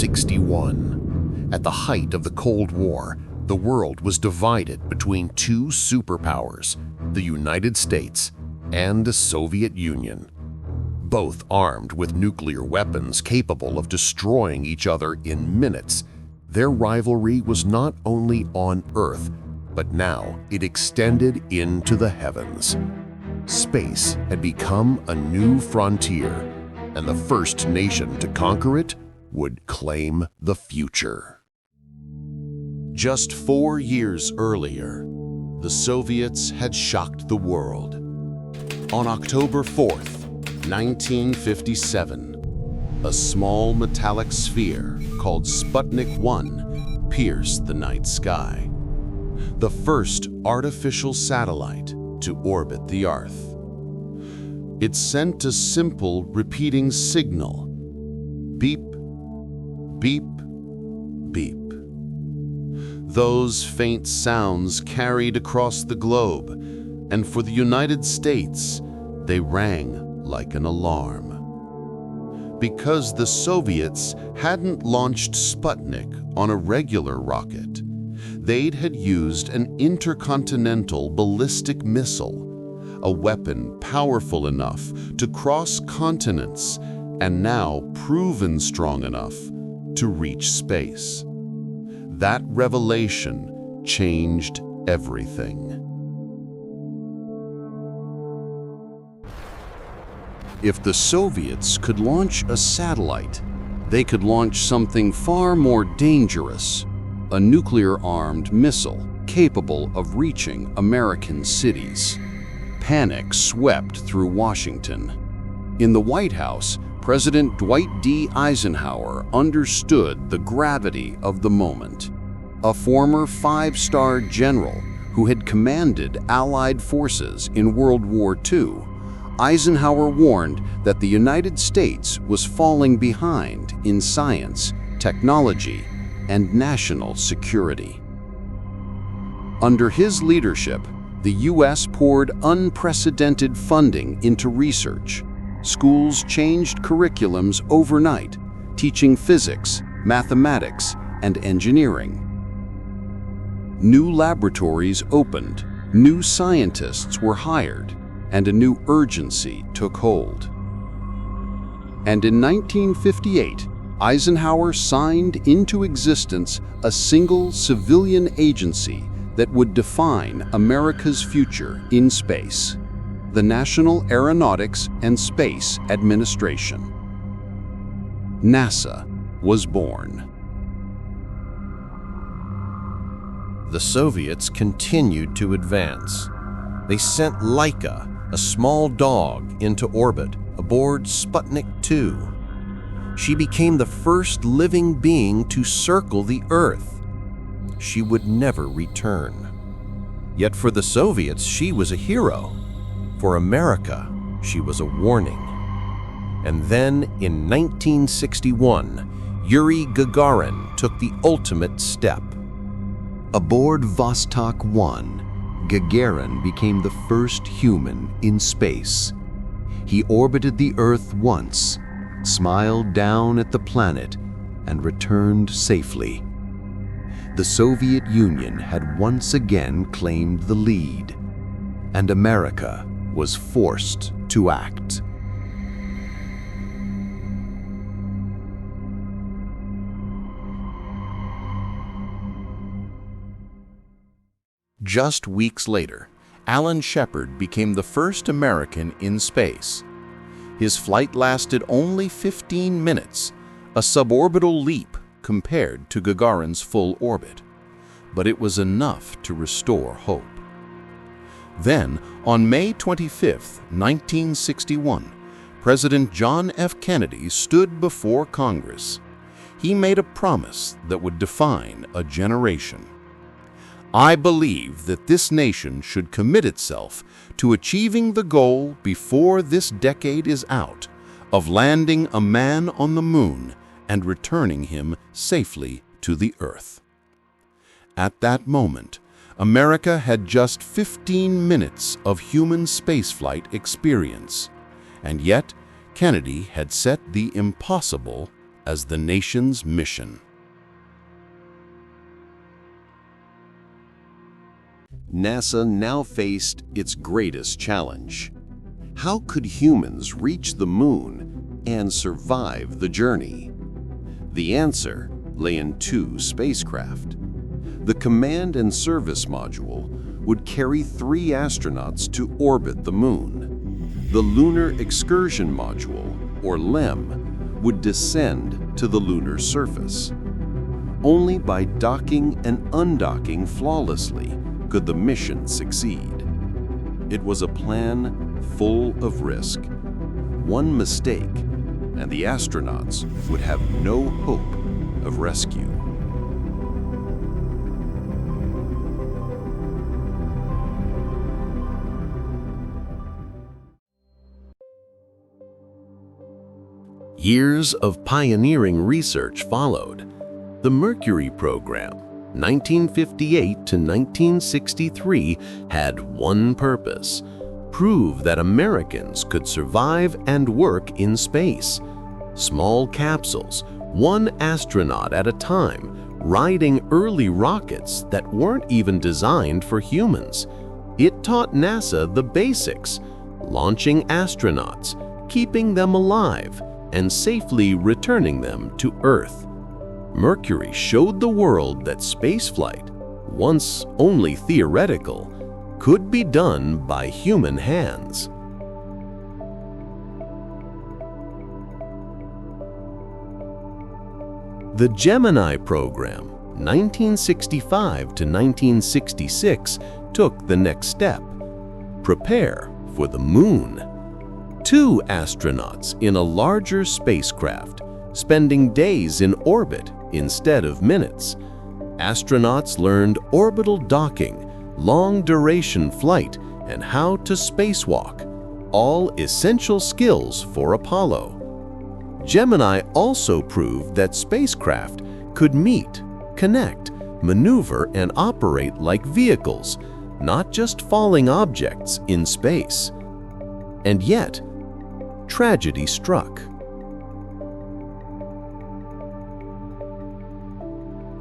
1961. At the height of the Cold War, the world was divided between two superpowers, the United States and the Soviet Union. Both armed with nuclear weapons capable of destroying each other in minutes, their rivalry was not only on Earth, but now it extended into the heavens. Space had become a new frontier, and the first nation to conquer it would claim the future. Just 4 years earlier, the Soviets had shocked the world. On October 4th, 1957, a small metallic sphere called Sputnik 1 pierced the night sky, the first artificial satellite to orbit the Earth. It sent a simple repeating signal: beep, beep, beep. Those faint sounds carried across the globe, and for the United States, they rang like an alarm. Because the Soviets hadn't launched Sputnik on a regular rocket, they had used an intercontinental ballistic missile, a weapon powerful enough to cross continents and now proven strong enough to reach space. That revelation changed everything. If the Soviets could launch a satellite, they could launch something far more dangerous, a nuclear-armed missile capable of reaching American cities. Panic swept through Washington. In the White House, President Dwight D. Eisenhower understood the gravity of the moment. A former five-star general who had commanded Allied forces in World War II, Eisenhower warned that the United States was falling behind in science, technology, and national security. Under his leadership, the U.S. poured unprecedented funding into research. Schools changed curriculums overnight, teaching physics, mathematics, and engineering. New laboratories opened, new scientists were hired, and a new urgency took hold. And in 1958, Eisenhower signed into existence a single civilian agency that would define America's future in space: the National Aeronautics and Space Administration. NASA was born. The Soviets continued to advance. They sent Laika, a small dog, into orbit aboard Sputnik 2. She became the first living being to circle the Earth. She would never return. Yet for the Soviets, she was a hero. For America, she was a warning. And then, in 1961, Yuri Gagarin took the ultimate step. Aboard Vostok 1, Gagarin became the first human in space. He orbited the Earth once, smiled down at the planet, and returned safely. The Soviet Union had once again claimed the lead, and America was forced to act. Just weeks later, Alan Shepard became the first American in space. His flight lasted only 15 minutes, a suborbital leap compared to Gagarin's full orbit. But it was enough to restore hope. Then, on May 25, 1961, President John F. Kennedy stood before Congress. He made a promise that would define a generation. I believe that this nation should commit itself to achieving the goal before this decade is out of landing a man on the moon and returning him safely to the Earth. At that moment, America had just 15 minutes of human spaceflight experience, and yet Kennedy had set the impossible as the nation's mission. NASA now faced its greatest challenge. How could humans reach the moon and survive the journey? The answer lay in two spacecraft. The Command and Service Module would carry 3 astronauts to orbit the moon. The Lunar Excursion Module, or LEM, would descend to the lunar surface. Only by docking and undocking flawlessly could the mission succeed. It was a plan full of risk. One mistake, and the astronauts would have no hope of rescue. Years of pioneering research followed. The Mercury Program, 1958 to 1963, had one purpose: prove that Americans could survive and work in space. Small capsules, 1 astronaut at a time, riding early rockets that weren't even designed for humans. It taught NASA the basics: launching astronauts, keeping them alive, and safely returning them to Earth. Mercury showed the world that spaceflight, once only theoretical, could be done by human hands. The Gemini Program, 1965 to 1966, took the next step: prepare for the moon. 2 astronauts in a larger spacecraft, spending days in orbit instead of minutes. Astronauts learned orbital docking, long-duration flight, and how to spacewalk, all essential skills for Apollo. Gemini also proved that spacecraft could meet, connect, maneuver, and operate like vehicles, not just falling objects in space. And yet, tragedy struck.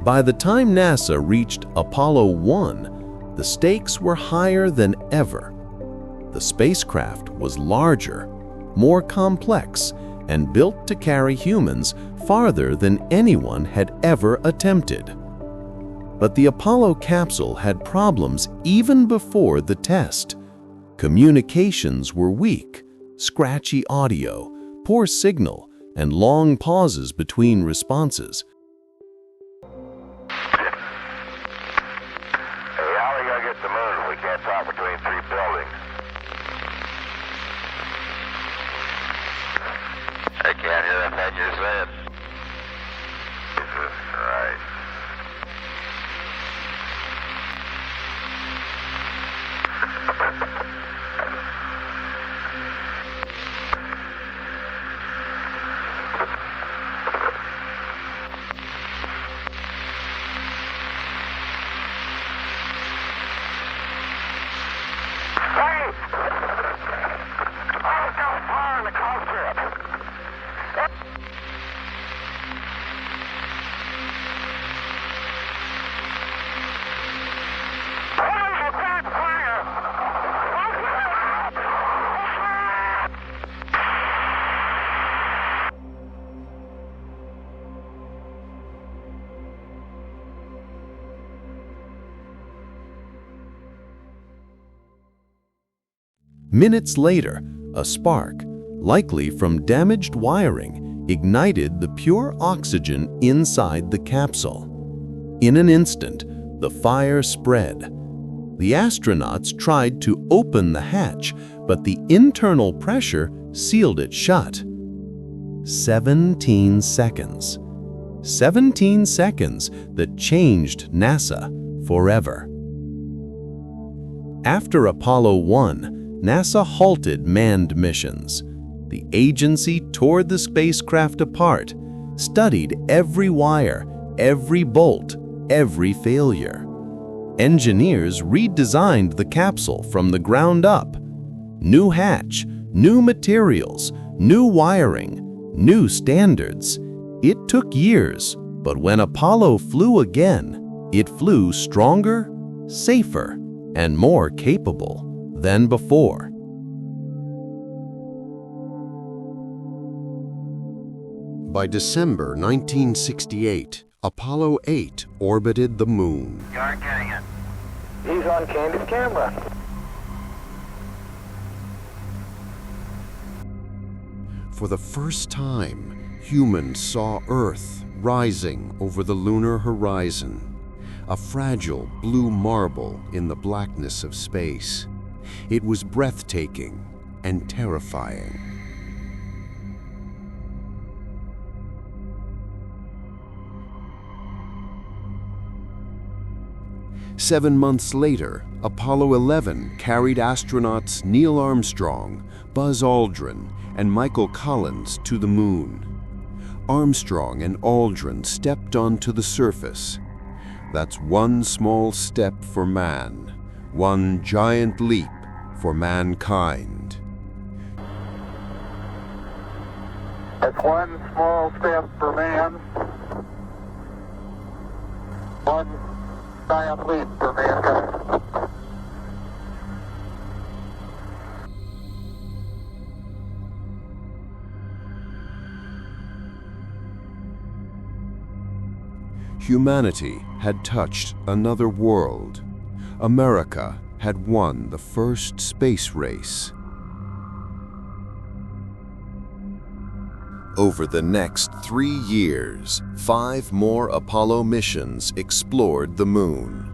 By the time NASA reached Apollo 1, the stakes were higher than ever. The spacecraft was larger, more complex, and built to carry humans farther than anyone had ever attempted. But the Apollo capsule had problems even before the test. Communications were weak, scratchy audio, poor signal, and long pauses between responses. Hey, how are we gonna get to the moon if we can't talk between 3 buildings? I can't hear that thing you're saying. Jesus Christ. Minutes later, a spark, likely from damaged wiring, ignited the pure oxygen inside the capsule. In an instant, the fire spread. The astronauts tried to open the hatch, but the internal pressure sealed it shut. 17 seconds. 17 seconds that changed NASA forever. After Apollo 1, NASA halted manned missions. The agency tore the spacecraft apart, studied every wire, every bolt, every failure. Engineers redesigned the capsule from the ground up. New hatch, new materials, new wiring, new standards. It took years, but when Apollo flew again, it flew stronger, safer, and more capable than before. By December 1968, Apollo 8 orbited the Moon. You aren't getting it. He's on candid camera. For the first time, humans saw Earth rising over the lunar horizon, a fragile blue marble in the blackness of space. It was breathtaking and terrifying. Seven months later, Apollo 11 carried astronauts Neil Armstrong, Buzz Aldrin, and Michael Collins to the Moon. Armstrong and Aldrin stepped onto the surface. That's one small step for man, one giant leap for mankind. That's one small step for man, one giant leap for mankind. Humanity had touched another world. America had won the first space race. Over the next 3 years, 5 more Apollo missions explored the Moon.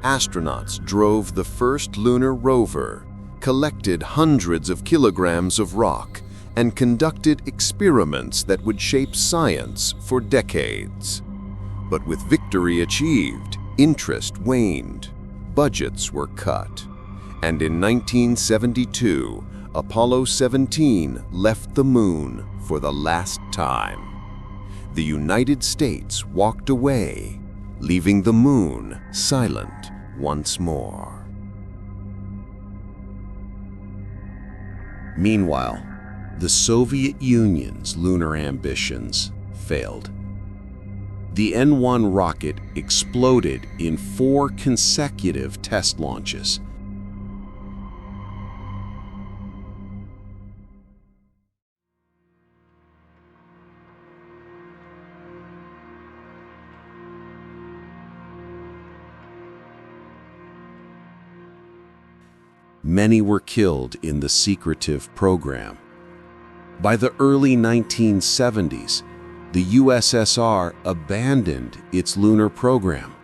Astronauts drove the first lunar rover, collected hundreds of kilograms of rock, and conducted experiments that would shape science for decades. But with victory achieved, interest waned, budgets were cut, and in 1972, Apollo 17 left the Moon for the last time. The United States walked away, leaving the Moon silent once more. Meanwhile, the Soviet Union's lunar ambitions failed. The N-1 rocket exploded in 4 consecutive test launches. Many were killed in the secretive program. By the early 1970s, the USSR abandoned its lunar program,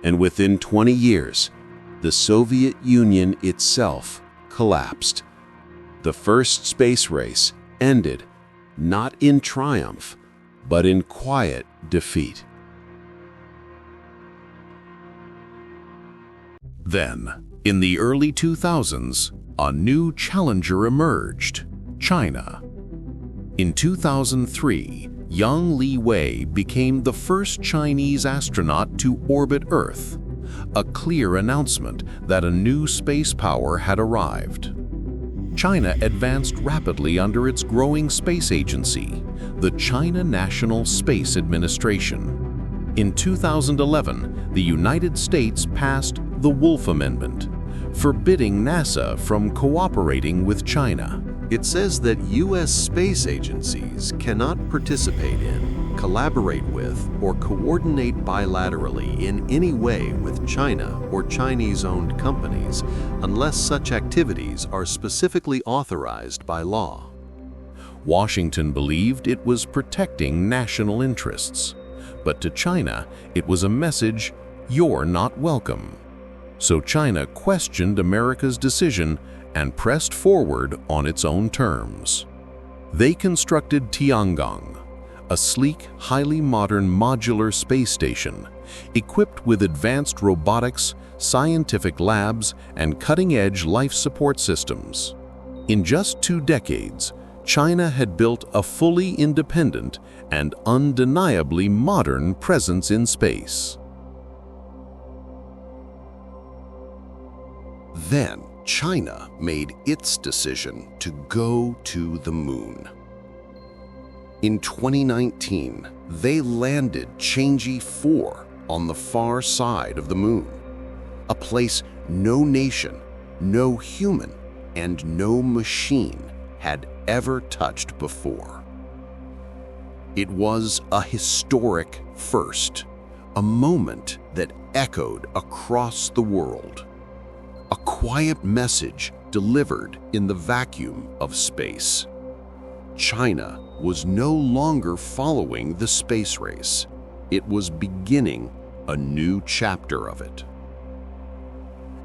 and within 20 years, the Soviet Union itself collapsed. The first space race ended not in triumph, but in quiet defeat. Then, in the early 2000s, a new challenger emerged: China. In 2003, young Liwei became the first Chinese astronaut to orbit Earth, a clear announcement that a new space power had arrived. China advanced rapidly under its growing space agency, the China National Space Administration. In 2011, the United States passed the Wolf Amendment, forbidding NASA from cooperating with China. It says that U.S. space agencies cannot participate in, collaborate with, or coordinate bilaterally in any way with China or Chinese-owned companies unless such activities are specifically authorized by law. Washington believed it was protecting national interests, but to China it was a message, "You're not welcome." So China questioned America's decision and pressed forward on its own terms. They constructed Tiangong, a sleek, highly modern modular space station, equipped with advanced robotics, scientific labs, and cutting-edge life support systems. In just 2 decades, China had built a fully independent and undeniably modern presence in space. Then, China made its decision to go to the Moon. In 2019, they landed Chang'e 4 on the far side of the moon, a place no nation, no human, and no machine had ever touched before. It was a historic first, a moment that echoed across the world. A quiet message delivered in the vacuum of space. China was no longer following the space race. It was beginning a new chapter of it.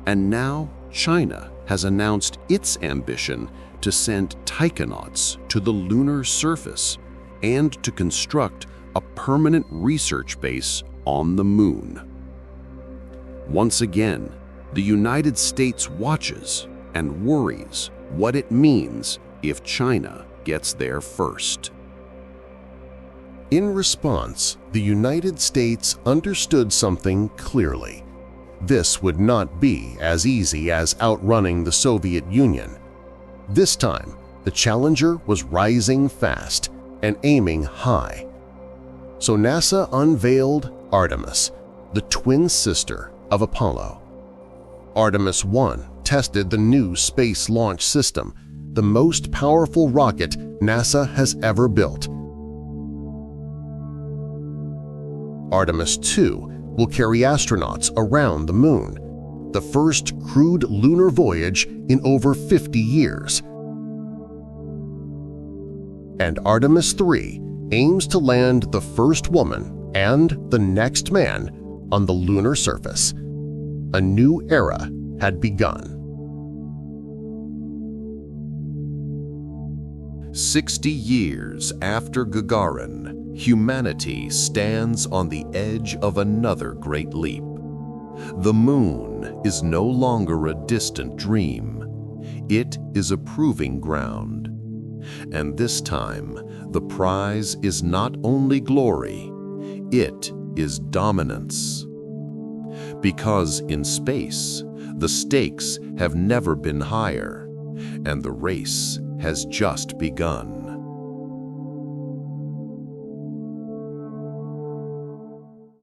And now China has announced its ambition to send taikonauts to the lunar surface and to construct a permanent research base on the moon. Once again, the United States watches and worries what it means if China gets there first. In response, the United States understood something clearly. This would not be as easy as outrunning the Soviet Union. This time, the challenger was rising fast and aiming high. So NASA unveiled Artemis, the twin sister of Apollo. Artemis I tested the new Space Launch System, the most powerful rocket NASA has ever built. Artemis II will carry astronauts around the moon, the first crewed lunar voyage in over 50 years. And Artemis III aims to land the first woman and the next man on the lunar surface. A new era had begun. 60 years after Gagarin, humanity stands on the edge of another great leap. The moon is no longer a distant dream. It is a proving ground. And this time, the prize is not only glory, it is dominance. Because in space, the stakes have never been higher, and the race has just begun.